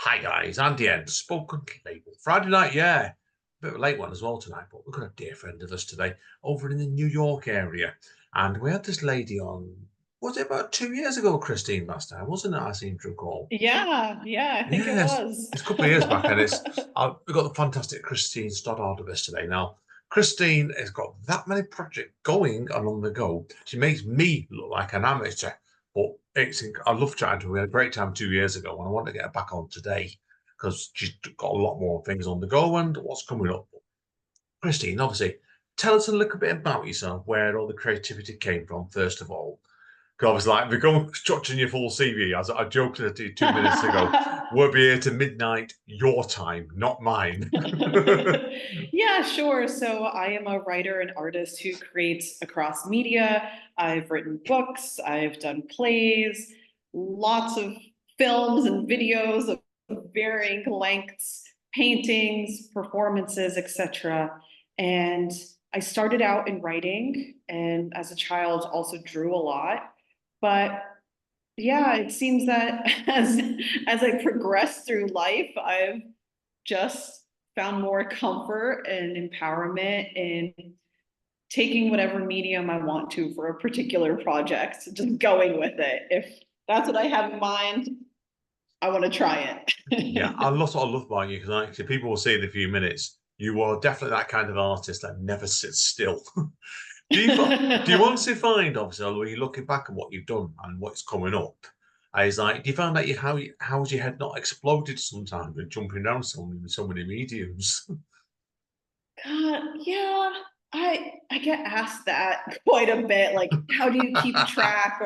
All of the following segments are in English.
Hi guys, Andy N, spoken label. Friday night, yeah. Bit of a late one as well tonight, but we've got a dear friend of us today over in the New York area. And we had this lady on, was it about 2 years ago, Christine, last time, wasn't it? I seem to recall. Yeah, I think it Yes, was. it's a couple of years back, and we've got the fantastic Christine Stoddard with us today. Now, Christine has got that many projects going and on the go. She makes me look like an amateur, but I love chatting to her. We had a great time 2 years ago, and I want to get her back on today because she's got a lot more things on the go and what's coming up. Christine, obviously, tell us a little bit about yourself, where all the creativity came from, first of all. Because I was like, we're going structuring your full CV. As I joked at you 2 minutes ago, we'll be here to midnight your time, not mine. Yeah, sure. So I am a writer and artist who creates across media. I've written books, I've done plays, lots of films and videos of varying lengths, paintings, performances, etc. And I started out in writing, and as a child also drew a lot. But yeah, it seems that as I progress through life, I've just found more comfort and empowerment in taking whatever medium I want to for a particular project, just going with it. If that's what I have in mind, I want to try Yeah, I it. love what I love about you because actually people will see in a few minutes you are definitely that kind of artist that never sits still. Do you want to find obviously when you're looking back at what you've done and what's coming up? Is like, do you find that how's your head not exploded sometimes with jumping around so many mediums? Yeah, I get asked that quite a bit. Like, how do you keep track,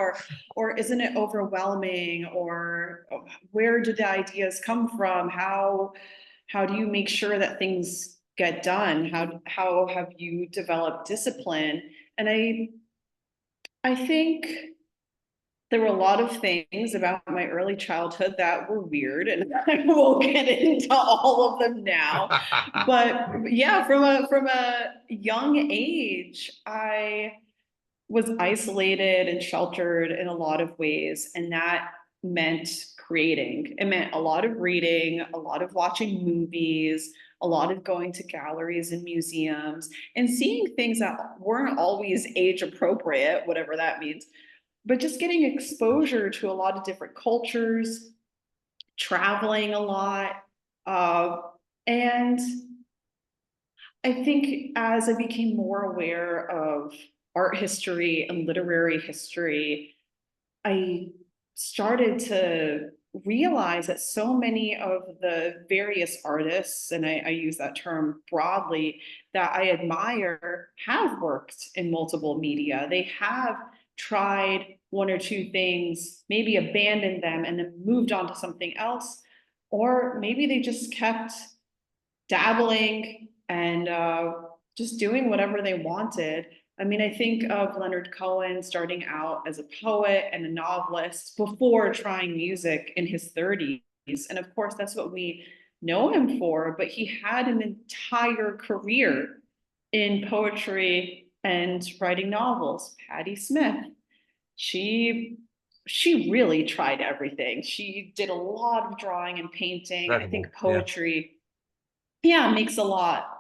or isn't it overwhelming, or where do the ideas come from? How do you make sure that things get done? How have you developed discipline? And I think there were a lot of things about my early childhood that were weird, and I won't get into all of them now. But yeah, from a young age, I was isolated and sheltered in a lot of ways, and that meant creating. It meant a lot of reading, a lot of watching movies, a lot of going to galleries and museums, and seeing things that weren't always age appropriate, whatever that means, but just getting exposure to a lot of different cultures, traveling a lot. And I think as I became more aware of art history and literary history, I started to realize that so many of the various artists, and I use that term broadly, that I admire have worked in multiple media. They have tried one or two things, maybe abandoned them and then moved on to something else, or maybe they just kept dabbling and just doing whatever they wanted. I mean, I think of Leonard Cohen starting out as a poet and a novelist before trying music in his 30s. And of course, that's what we know him for, but he had an entire career in poetry and writing novels. Patti Smith, she she really tried everything. She did a lot of drawing and painting. I think Incredible. Yeah. poetry, yeah, makes a lot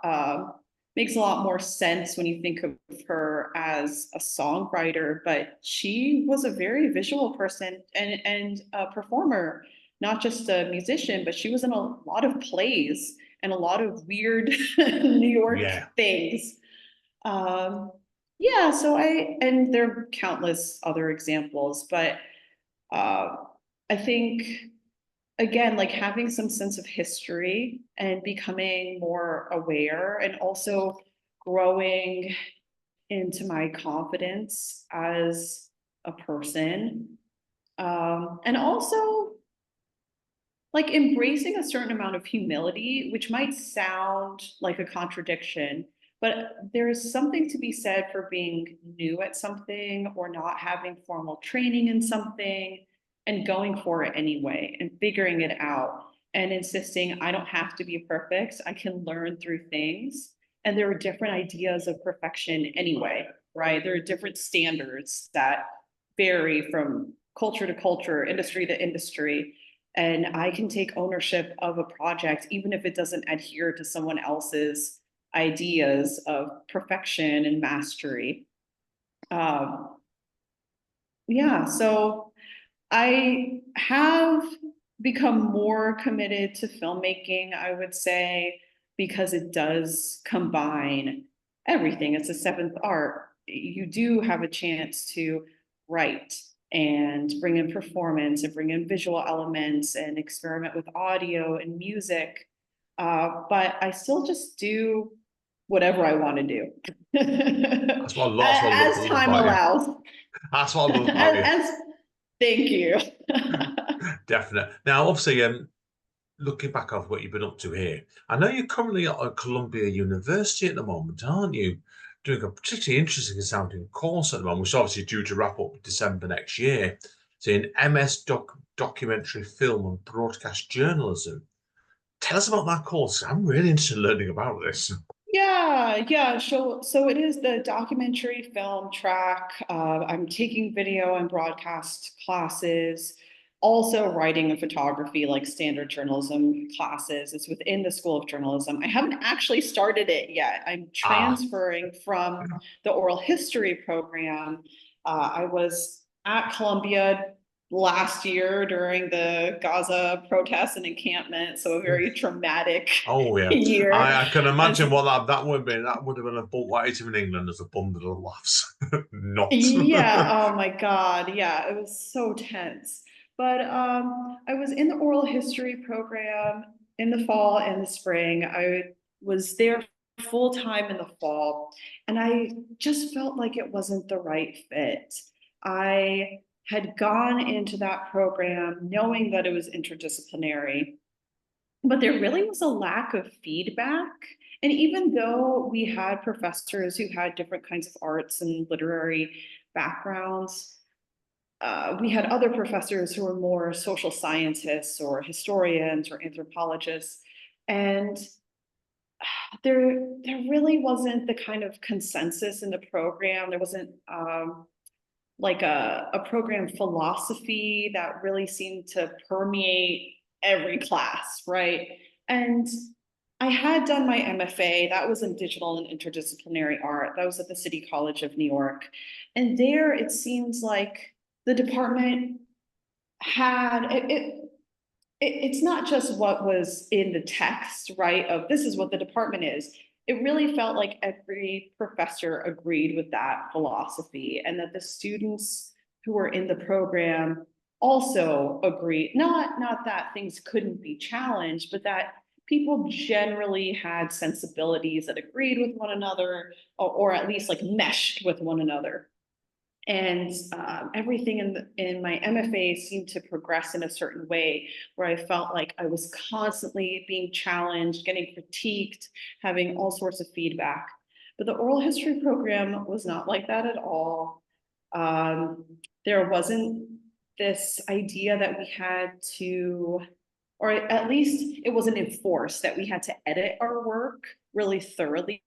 more sense when you think of her as a songwriter, but she was a very visual person and a performer, not just a musician, but she was in a lot of plays and a lot of weird New York Yeah. things. um yeah, and there are countless other examples, but uh I think, again, like having some sense of history and becoming more aware, and also growing into my confidence as a person. And also like embracing a certain amount of humility, which might sound like a contradiction, but there is something to be said for being new at something or not having formal training in something and going for it anyway and figuring it out and insisting I don't have to be perfect. I can learn through things. And there are different ideas of perfection anyway, right? There are different standards that vary from culture to culture, industry to industry. and I can take ownership of a project, even if it doesn't adhere to someone else's ideas of perfection and mastery. Um, yeah, so I have become more committed to filmmaking, I would say, because it does combine everything. It's a seventh art. You do have a chance to write and bring in performance and bring in visual elements and experiment with audio and music. But I still just do whatever I want to do That's what I as love time about you. allows. That's what I love about you. As, thank you. Definitely. Now, obviously, looking back on what you've been up to here, I know you're currently at Columbia University at the moment, aren't you? Doing a particularly interesting sounding course at the moment, which is obviously due to wrap up December next year. It's in MS Documentary Film and Broadcast Journalism. Tell us about that course. I'm really interested in learning about this. Yeah. So it is the documentary film track. I'm taking video and broadcast classes, also writing and photography, like standard journalism classes. It's within the School of Journalism. I haven't actually started it yet. I'm Ah, transferring from the oral history program. I was at Columbia last year during the Gaza protests and encampment, so a very traumatic oh yeah. year. I can And imagine what that would be. That would have been a book like in England as a bundle of laughs. Not. yeah, oh my God. Yeah, it was so tense. But I was in the oral history program in the fall and the spring. I was there full time in the fall, and I just felt like it wasn't the right fit. I had gone into that program knowing that it was interdisciplinary, but there really was a lack of feedback. And even though we had professors who had different kinds of arts and literary backgrounds, we had other professors who were more social scientists or historians or anthropologists. And there really wasn't the kind of consensus in the program. There wasn't like a program philosophy that really seemed to permeate every class, right? And I had done my MFA, that was in digital and interdisciplinary art. That was at the City College of New York. And there it seems like the department had it's not just what was in the text, right? Of this is what the department is. It really felt like every professor agreed with that philosophy, and that the students who were in the program also agreed. Not that things couldn't be challenged, but that people generally had sensibilities that agreed with one another, or at least like meshed with one another. And everything in my MFA seemed to progress in a certain way where I felt like I was constantly being challenged, getting critiqued, having all sorts of feedback. But the oral history program was not like that at all. Um, there wasn't this idea that we had to, or at least it wasn't enforced that we had to edit our work really thoroughly.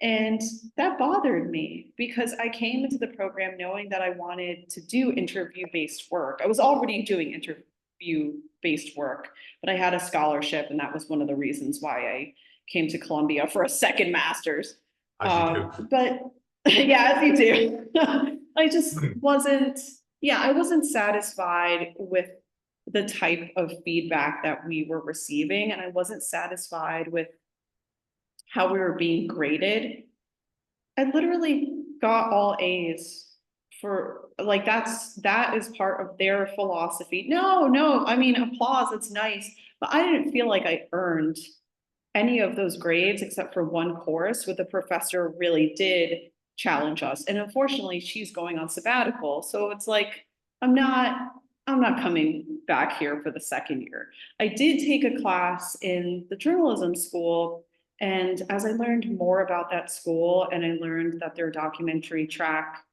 And that bothered me because I came into the program knowing that I wanted to do interview-based work. I was already doing interview-based work, but I had a scholarship, and that was one of the reasons why I came to Columbia for a second master's. As you do. But yeah, as you do. I just wasn't, yeah, I wasn't satisfied with the type of feedback that we were receiving, and I wasn't satisfied with how we were being graded. I literally got all A's for like that is part of their philosophy. No, I mean applause, it's nice, but I didn't feel like I earned any of those grades except for one course where the professor really did challenge us. And unfortunately, she's going on sabbatical. So it's like I'm not coming back here for the second year. I did take a class in the journalism school, and as I learned more about that school and I learned that their documentary track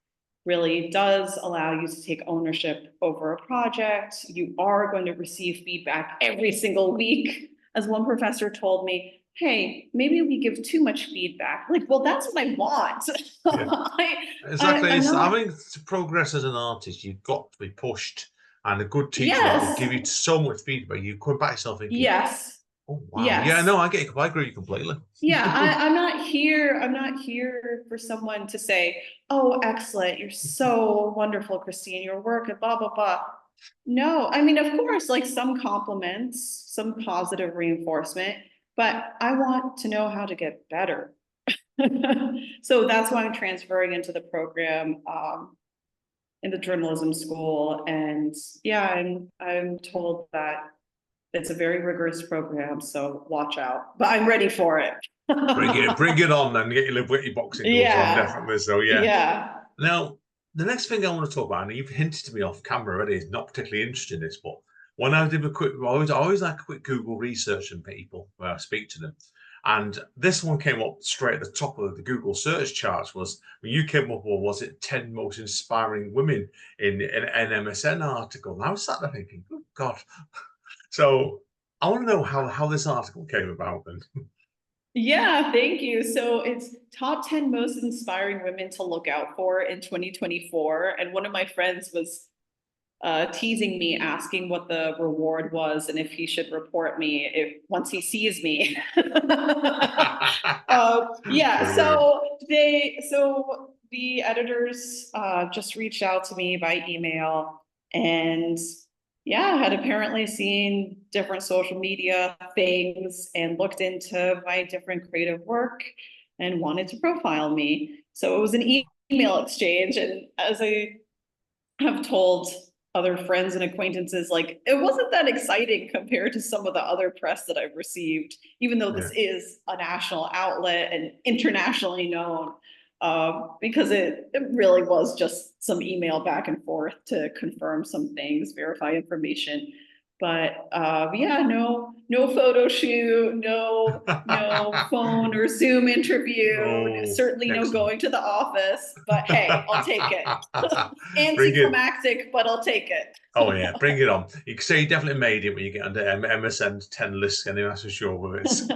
really does allow you to take ownership over a project, you are going to receive feedback every single week. As one professor told me, hey, maybe we give too much feedback. Like, well, that's what I want. Yeah. I, Exactly. I'm I not, think to progress as an artist, you've got to be pushed. And a good teacher that will Yes. give you so much feedback. You come back yourself thinking, Yes. oh wow, yeah, Yes. no, I get it. I agree with you completely. Yeah, I'm not here for someone to say, oh, excellent, you're so wonderful, Christine, your work and blah, blah, blah. No, I mean, of course, like some compliments, some positive reinforcement, but I want to know how to get better. So that's why I'm transferring into the program in the journalism school. And yeah, I'm told that it's a very rigorous program, so watch out. But I'm ready for it. Bring it on then. Get your libretto boxing gloves on, Yeah, definitely. So yeah. yeah. Now, the next thing I want to talk about, and you've hinted to me off camera already, is not particularly interested in this, but when I did a quick, I always like a quick Google research on people where I speak to them. And this one came up straight at the top of the Google search charts was when you came up with, was it 10 most inspiring women in an MSN article? And I was sat there thinking, oh God. So I want to know how this article came about then. Yeah, thank you. So it's top 10 most inspiring women to look out for in 2024. And one of my friends was teasing me, asking what the reward was and if he should report me if once he sees me. Yeah, Brilliant. so the editors just reached out to me by email and yeah, had apparently seen different social media things and looked into my different creative work and wanted to profile me. So it was an email exchange. And as I have told other friends and acquaintances, like it wasn't that exciting compared to some of the other press that I've received, even though Yeah. this is a national outlet and internationally known, because it really was just some email back and forth to confirm some things, verify information. But yeah, no photo shoot, no phone or Zoom interview, Oh, certainly no excellent. going to the office. But hey, I'll take it. Bring it. Anticlimactic, but I'll take it. Oh yeah, bring it on. You can say you definitely made it when you get under MSN 10 lists, anyway, that's for sure with it.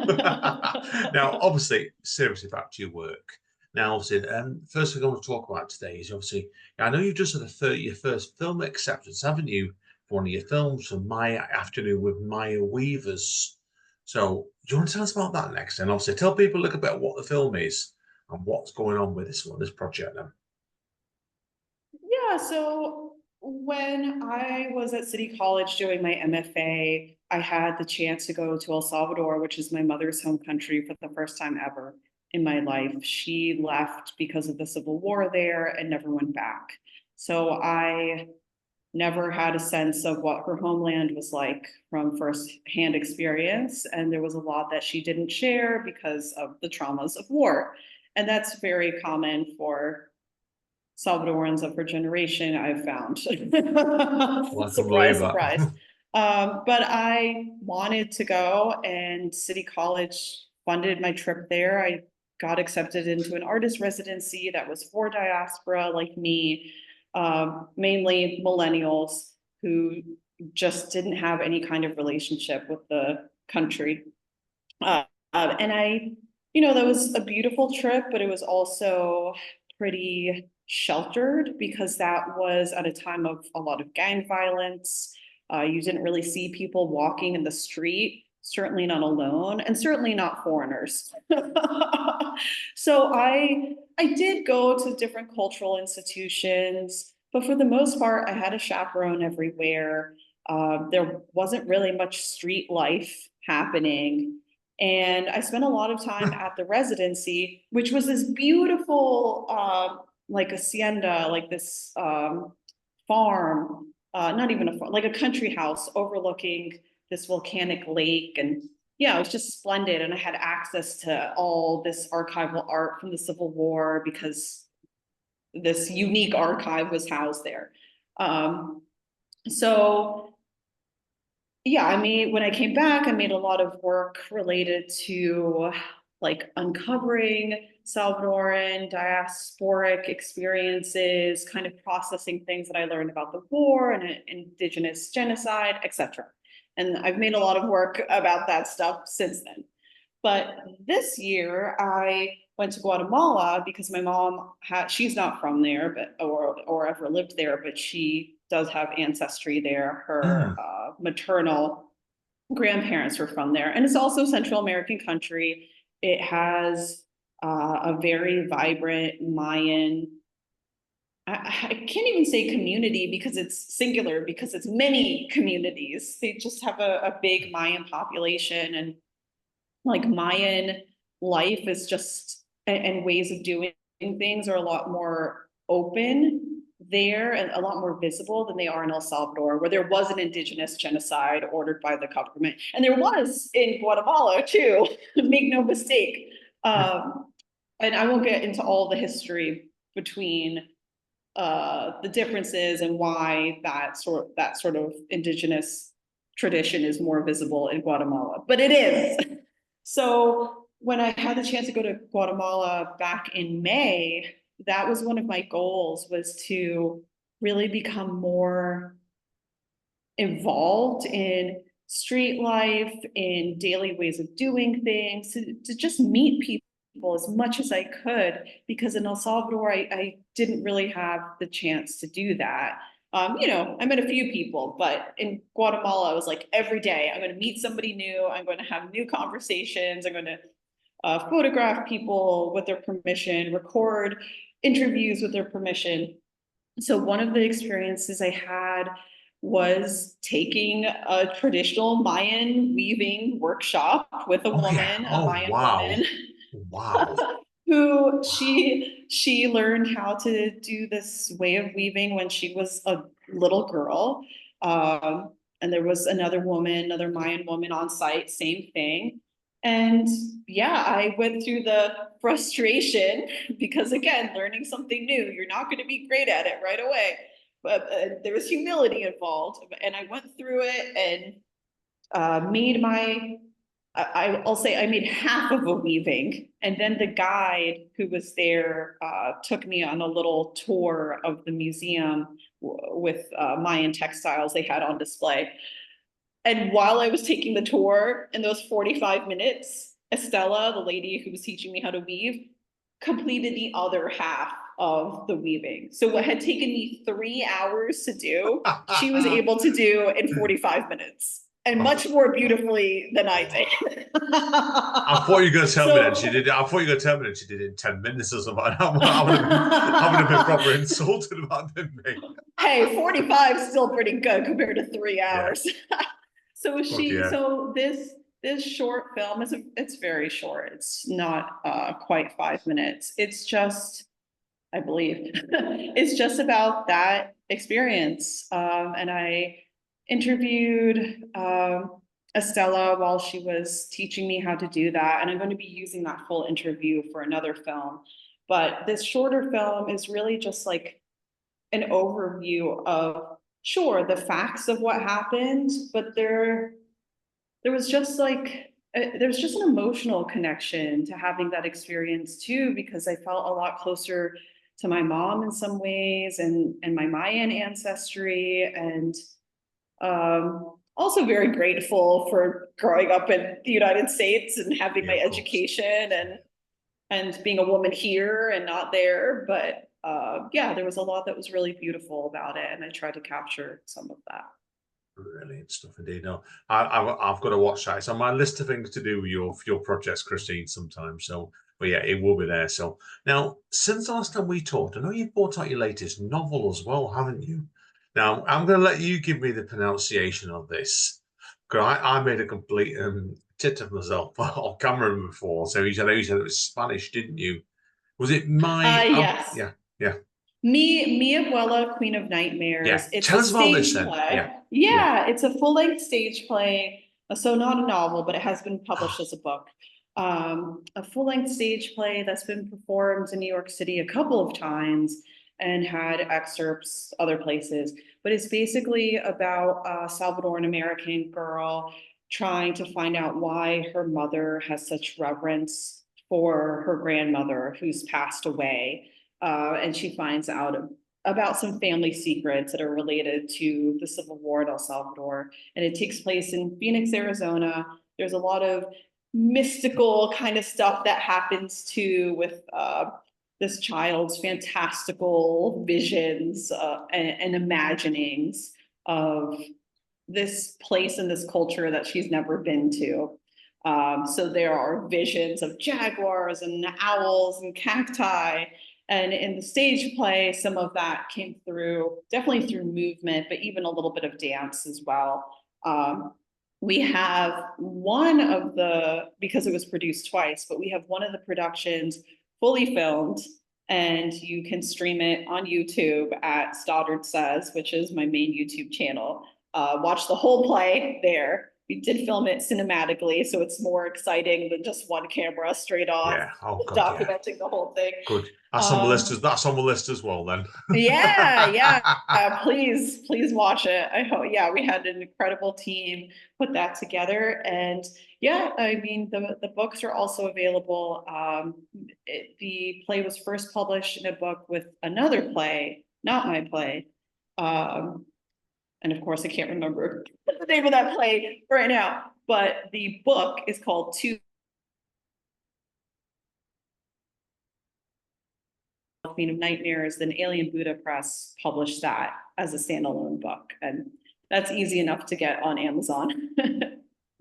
Now, obviously, seriously back to your work. Now, obviously, first thing I want to talk about today is obviously, I know you've just had your first film acceptance, haven't you, for one of your films, for My Afternoon with Maya Weavers. So, do you want to tell us about that next? And obviously, tell people a little bit what the film is and what's going on with this project then. Yeah, so when I was at City College doing my MFA, I had the chance to go to El Salvador, which is my mother's home country, for the first time ever in my life. She left because of the civil war there and never went back. So I never had a sense of what her homeland was like from first-hand experience. And there was a lot that she didn't share because of the traumas of war. And that's very common for Salvadorans of her generation, I've found. Well, I can believe Surprise, that. surprise. But I wanted to go, and City College funded my trip there. I got accepted into an artist residency that was for diaspora like me, mainly millennials who just didn't have any kind of relationship with the country. And that was a beautiful trip, but it was also pretty sheltered because that was at a time of a lot of gang violence. You didn't really see people walking in the street, certainly not alone, and certainly not foreigners. So I did go to different cultural institutions, but for the most part, I had a chaperone everywhere. There wasn't really much street life happening. And I spent a lot of time at the residency, which was this beautiful, like hacienda, like this farm, not even a farm, like a country house overlooking this volcanic lake. And yeah, it was just splendid. And I had access to all this archival art from the Civil War because this unique archive was housed there. So yeah, when I came back, I made a lot of work related to like uncovering Salvadoran diasporic experiences, kind of processing things that I learned about the war and indigenous genocide, etc. And I've made a lot of work about that stuff since then. But this year I went to Guatemala because my mom she's not from there, but or ever lived there, but she does have ancestry there. Her maternal grandparents were from there. And it's also Central American country. It has a very vibrant Mayan, I can't even say community because it's singular, because it's many communities. They just have a big Mayan population, and like Mayan life is just, and ways of doing things are a lot more open there and a lot more visible than they are in El Salvador, where there was an indigenous genocide ordered by the government. And there was in Guatemala too, make no mistake. And I won't get into all the history between the differences and why that sort of indigenous tradition is more visible in Guatemala, but it is. So when I had the chance to go to Guatemala back in May, that was one of my goals, was to really become more involved in street life, in daily ways of doing things, to just meet people as much as I could, because in El Salvador, I didn't really have the chance to do that. You know, I met a few people, but in Guatemala, I was like, every day I'm going to meet somebody new. I'm going to have new conversations. I'm going to photograph people with their permission, record interviews with their permission. So one of the experiences I had was taking a traditional Mayan weaving workshop with a woman, a Mayan woman. Wow. Who she learned how to do this way of weaving when she was a little girl. And there was another woman, another Mayan woman on site, same thing. And yeah, I went through the frustration because, again, learning something new, you're not going to be great at it right away. But there was humility involved. And I went through it and made my, I'll say I made half of a weaving. And then the guide who was there took me on a little tour of the museum with Mayan textiles they had on display. And while I was taking the tour, in those 45 minutes, Estella, the lady who was teaching me how to weave, completed the other half of the weaving. So what had taken me 3 hours to do, she was able to do in 45 minutes. And much more beautifully than I did. I thought you were going to tell me that she did it. I thought you were going to tell me that she did it in 10 minutes or something. I would have been proper insulted about them. Hey, 45 is still pretty good compared to 3 hours. Yeah. So this short film it's very short. It's not quite 5 minutes. It's just, I believe, it's just about that experience. And I interviewed Estella while she was teaching me how to do that. And I'm going to be using that full interview for another film. But this shorter film is really just like an overview of, sure, the facts of what happened, but there was just like, there's just an emotional connection to having that experience too, because I felt a lot closer to my mom in some ways, and my Mayan ancestry, and also very grateful for growing up in the United States and having my education and being a woman here and not there. But yeah, there was a lot that was really beautiful about it, and I tried to capture some of that. Brilliant stuff indeed. No, I've got to watch that. It's on my list of things to do with your projects, Christine, sometime. So, but yeah, it will be there. So now, since the last time we talked, I know you've brought out your latest novel as well, haven't you? Now, I'm going to let you give me the pronunciation of this, because I made a complete tit of myself on camera before. So you said it was Spanish, didn't you? Was it my? Yes. Yeah. Me Abuela, Queen of Nightmares. Yeah. It's Tell a us about this stage then. play. Yeah, it's a full-length stage play. So not a novel, but it has been published as a book. A full-length stage play that's been performed in New York City a couple of times and had excerpts other places. But it's basically about a Salvadoran American girl trying to find out why her mother has such reverence for her grandmother who's passed away. And she finds out about some family secrets that are related to the Civil War in El Salvador. And it takes place in Phoenix, Arizona. There's a lot of mystical kind of stuff that happens too with this child's fantastical visions and imaginings of this place and this culture that she's never been to. So there are visions of jaguars and owls and cacti. And in the stage play, some of that came through, definitely through movement, but even a little bit of dance as well. We have one of the, because it was produced twice, but we have one of the productions fully filmed, and you can stream it on YouTube at Stoddard Says, which is my main YouTube channel. Watch the whole play there. We did film it cinematically, so it's more exciting than just one camera straight on. Yeah. Oh God, documenting the whole thing. Good. That's on the list. That's on the list as well. Then. Yeah. Please watch it. I hope. Yeah, we had an incredible team put that together, and yeah, I mean the books are also available. The play was first published in a book with another play, not my play. And of course, I can't remember the name of that play right now, but the book is called Queen of Nightmares. Then Alien Buddha Press published that as a standalone book, and that's easy enough to get on Amazon.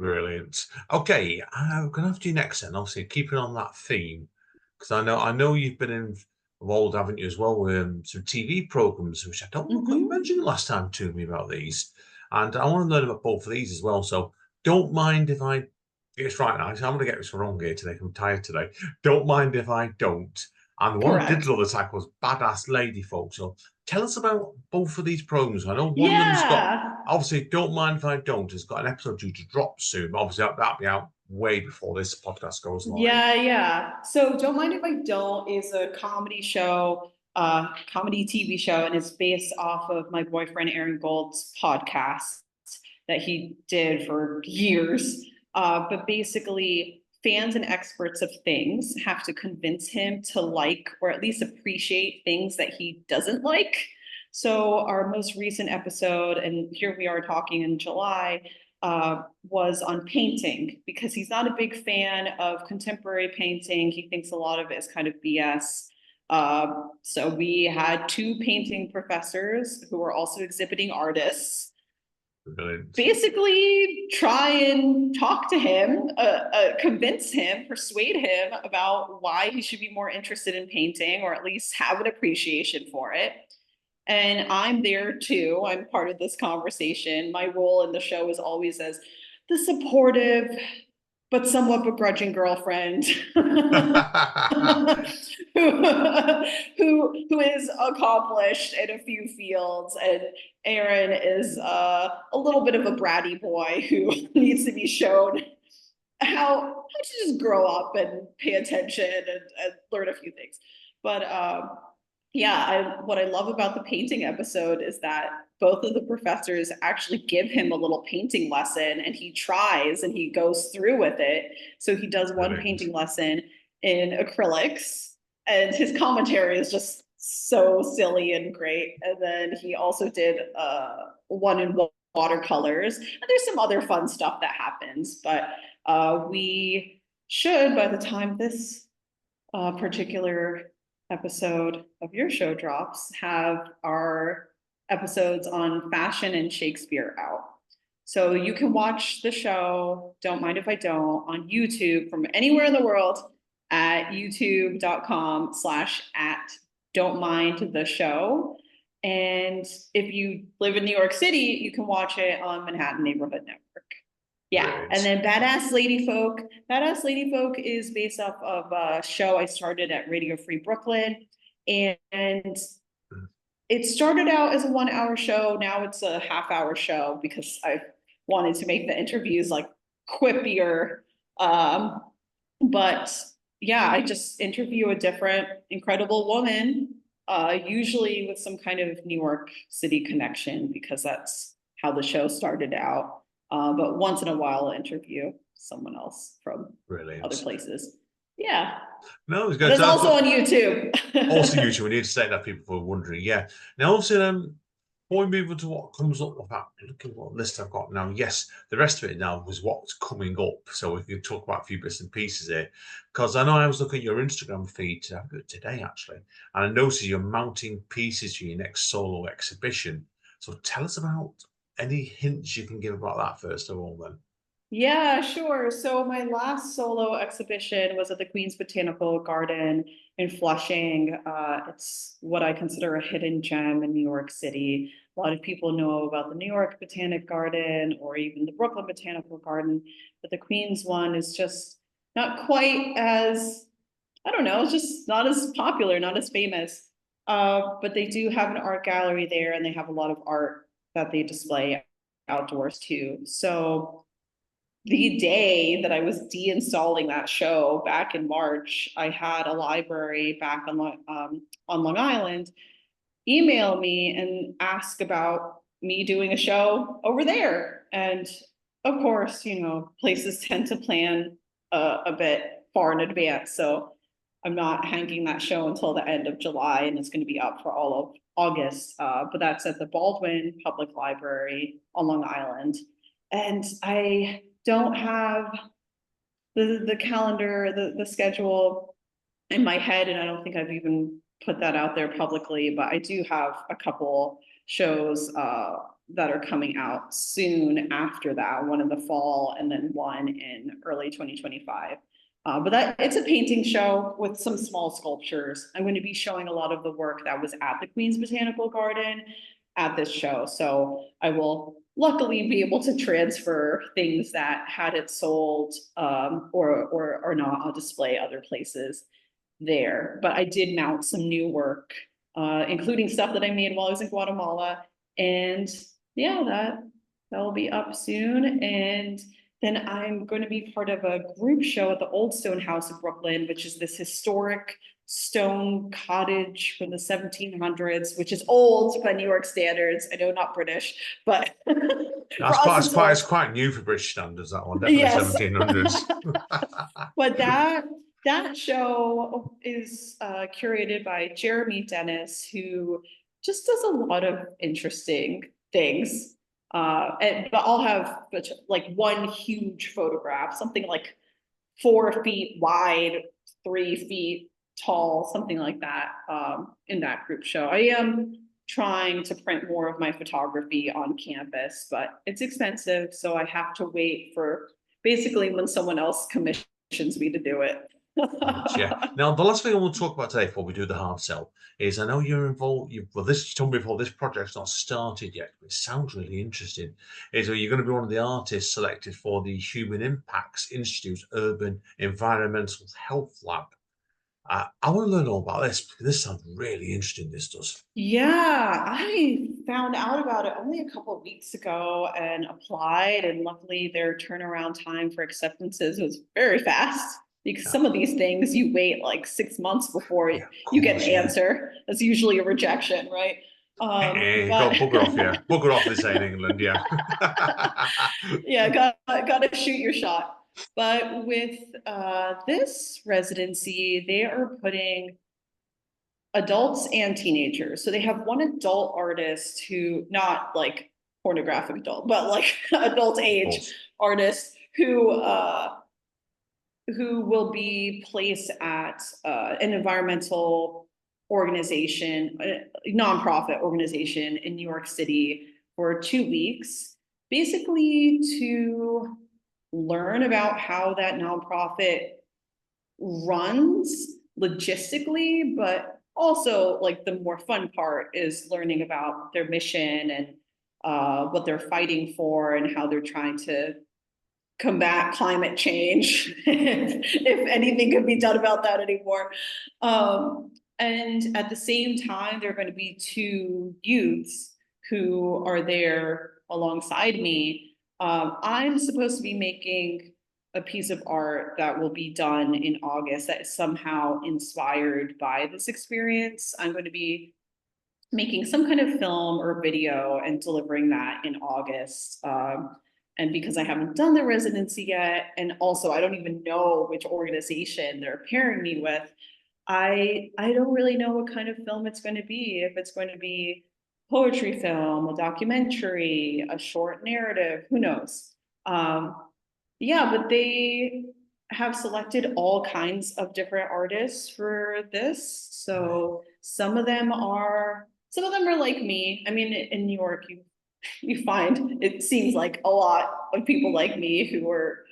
Brilliant. Okay, I'm gonna have to do next then. Obviously, keeping on that theme, because I know you've been involved, haven't you, as well, with some TV programs, which I don't know if you mentioned last time to me about these, and I want to learn about both of these as well. So don't mind if I get this right now. I'm going to get this wrong here today. I'm tired today. Don't mind if I don't. And the one I did love the title was Badass Lady Folk. So tell us about both of these programs. I know one of them's got, obviously, Don't Mind If I Don't has got an episode due to drop soon. Obviously, that'll be out way before this podcast goes live. Yeah. So Don't Mind If I Don't is a comedy show, comedy TV show, and it's based off of my boyfriend Aaron Gold's podcast that he did for years. But basically, fans and experts of things have to convince him to like, or at least appreciate, things that he doesn't like. So our most recent episode, and here we are talking in July, was on painting, because he's not a big fan of contemporary painting. He thinks a lot of it is kind of BS. So we had two painting professors who were also exhibiting artists Brilliant. Basically try and talk to him, convince him, persuade him about why he should be more interested in painting, or at least have an appreciation for it. And I'm there too. I'm part of this conversation. My role in the show is always as the supportive but somewhat begrudging girlfriend who is accomplished in a few fields, and Aaron is a little bit of a bratty boy who needs to be shown how to just grow up and pay attention and learn a few things. But what I love about the painting episode is that both of the professors actually give him a little painting lesson, and he tries and he goes through with it. So he does one painting lesson in acrylics, and his commentary is just so silly and great. And then he also did one in watercolors, and there's some other fun stuff that happens. But we should, by the time this particular episode of your show drops, have our episodes on fashion and Shakespeare out. So you can watch the show, Don't Mind If I Don't, on YouTube from anywhere in the world at youtube.com/@don'tmindtheshow. And if you live in New York City, you can watch it on Manhattan Neighborhood Network. Yeah, and then Badass Lady Folk. Badass Lady Folk is based off of a show I started at Radio Free Brooklyn. And it started out as a 1-hour show. Now it's a half-hour show because I wanted to make the interviews like quippier. But yeah, I just interview a different incredible woman, usually with some kind of New York City connection, because that's how the show started out. But once in a while, I'll interview someone else from other places. Yeah. No, it's good. It's also on YouTube. Also YouTube. We need to say that people were wondering. Yeah. Now, also, before we move on to what comes up with that, look at what list I've got now. Yes, the rest of it now was what's coming up. So we can talk about a few bits and pieces here. Because I know I was looking at your Instagram feed today, actually, and I noticed you're mounting pieces for your next solo exhibition. So tell us about any hints you can give about that, first of all, then. Yeah, sure. So my last solo exhibition was at the Queens Botanical Garden in Flushing. It's what I consider a hidden gem in New York City. A lot of people know about the New York Botanic Garden or even the Brooklyn Botanical Garden, but the Queens one is just not quite as, I don't know, it's just not as popular, not as famous. But they do have an art gallery there, and they have a lot of art that they display outdoors too. So the day that I was deinstalling that show back in March, I had a library back on Long Island email me and ask about me doing a show over there. And of course, you know, places tend to plan a bit far in advance. So I'm not hanging that show until the end of July, and it's going to be up for all of August. But that's at the Baldwin Public Library on Long Island. And I don't have the calendar, the schedule in my head, and I don't think I've even put that out there publicly, but I do have a couple shows that are coming out soon after that, one in the fall and then one in early 2025. But that it's a painting show with some small sculptures. I'm going to be showing a lot of the work that was at the Queens Botanical Garden at this show. So I will luckily be able to transfer things that had it sold or not on display other places there. But I did mount some new work, including stuff that I made while I was in Guatemala. And yeah, that will be up soon. And then I'm going to be part of a group show at the Old Stone House in Brooklyn, which is this historic stone cottage from the 1700s, which is old by New York standards. I know, not British, but It's quite new for British standards, that one, definitely. Yes. 1700s. But that show is curated by Jeremy Dennis, who just does a lot of interesting things. But I'll have like one huge photograph, something like 4 feet wide, 3 feet tall, something like that, in that group show. I am trying to print more of my photography on campus, but it's expensive, so I have to wait for basically when someone else commissions me to do it. Yeah. Now, the last thing I want to talk about today before we do the hard sell is I know you're involved. You told me before, this project's not started yet, but it sounds really interesting. Is you're going to be one of the artists selected for the Human Impacts Institute's Urban Environmental Health Lab. I want to learn all about this because this sounds really interesting. This does. Yeah, I found out about it only a couple of weeks ago and applied, and luckily their turnaround time for acceptances was very fast. Because some of these things you wait like 6 months before you get an answer. That's usually a rejection, right? Got bugger off, yeah. Bugger off, they say in England, yeah. Yeah, got to shoot your shot. But with this residency, they are putting adults and teenagers. So they have one adult artist who, not like pornographic adult, but like adult age artist who will be placed at an environmental organization, a nonprofit organization in New York City for 2 weeks, basically to learn about how that nonprofit runs logistically, but also like the more fun part is learning about their mission and what they're fighting for and how they're trying to combat climate change, if anything could be done about that anymore. And at the same time, there are going to be 2 youths who are there alongside me. I'm supposed to be making a piece of art that will be done in August that is somehow inspired by this experience. I'm going to be making some kind of film or video and delivering that in August. And because I haven't done the residency yet, and also I don't even know which organization they're pairing me with, I don't really know what kind of film it's going to be. If it's going to be poetry film, a documentary, a short narrative, who knows? Yeah, but they have selected all kinds of different artists for this. So some of them are like me. I mean, in New York, you find it seems like a lot of people like me who are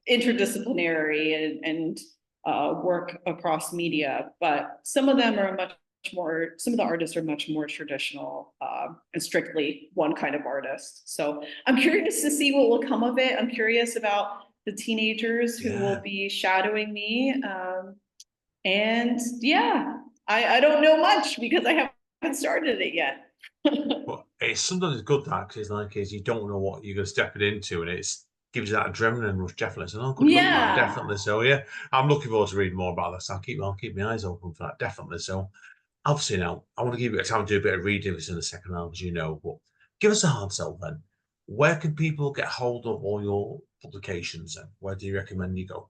interdisciplinary and work across media, but some of them are much more, some of the artists are much more traditional and strictly one kind of artist. So I'm curious to see what will come of it. I'm curious about the teenagers who will be shadowing me. And yeah, I don't know much because I haven't started it yet. But it's sometimes good that because is you don't know what you're going to step it into, and it's gives you that adrenaline rush. Definitely, so good luck, man. Yeah. Definitely. So yeah, I'm looking forward to reading more about this. I'll keep my eyes open for that. Definitely. So obviously now I want to give you a time to do a bit of reading this in the second half, as you know. But give us a hard sell then. Where can people get hold of all your publications, and where do you recommend you go?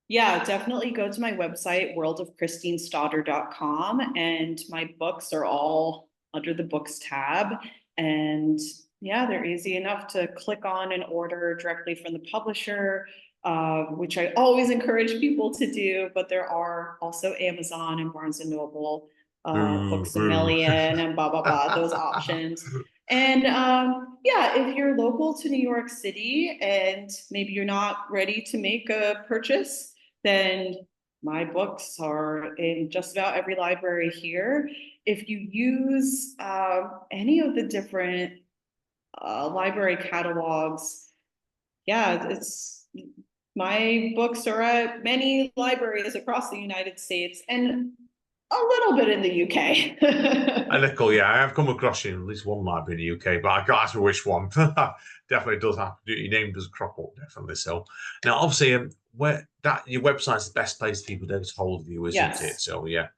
Yeah, definitely go to my website, worldofchristinestoddard.com, and my books are all under the books tab. And yeah, they're easy enough to click on and order directly from the publisher, which I always encourage people to do. But there are also Amazon and Barnes and Noble, Boo, Books a boo. Million, and blah blah blah. Those options. And yeah, if you're local to New York City and maybe you're not ready to make a purchase, then my books are in just about every library here. If you use any of the different library catalogs, yeah, it's my books are at many libraries across the United States and a little bit in the UK. A little, yeah. I have come across you in at least one library in the UK, but I can't ask me which one. Definitely does have to do. Your name does crop up, definitely. So now, obviously, where that your website's the best place for people to get hold of you, isn't it? Yes. So yeah.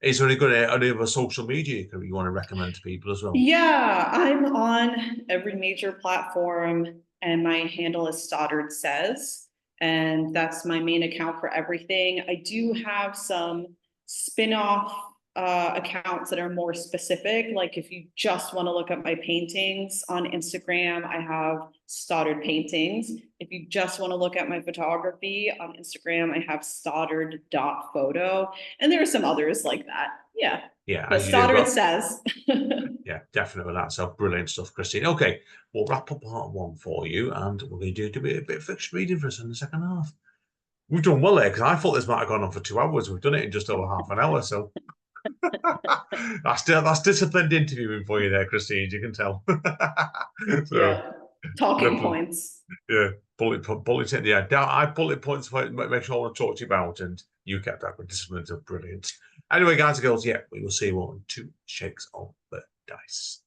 Is there any good any other social media you want to recommend to people as well? Yeah, I'm on every major platform, and my handle is Stoddard Says, and that's my main account for everything. I do have some spin-off accounts that are more specific. Like if you just want to look at my paintings on Instagram, I have Stoddard Paintings. If you just want to look at my photography on Instagram, I have Stoddard.photo. And there are some others like that. Yeah. Yeah, But as you do. Stoddard But Says. yeah, definitely that. So brilliant stuff, Christine. Okay, we'll wrap up part one for you, and we're going to do a bit of fiction reading for us in the second half. We've done well there because I thought this might have gone on for 2 hours. We've done it in just over half an hour. So that's disciplined interviewing for you there, Christine. As you can tell. So Yeah. Talking definitely, points. yeah, bullet in. Yeah, I bullet points for make sure I want to talk to you about, and you kept that with discipline. So brilliant. Anyway, guys and girls, yeah, we will see you on two shakes of the dice.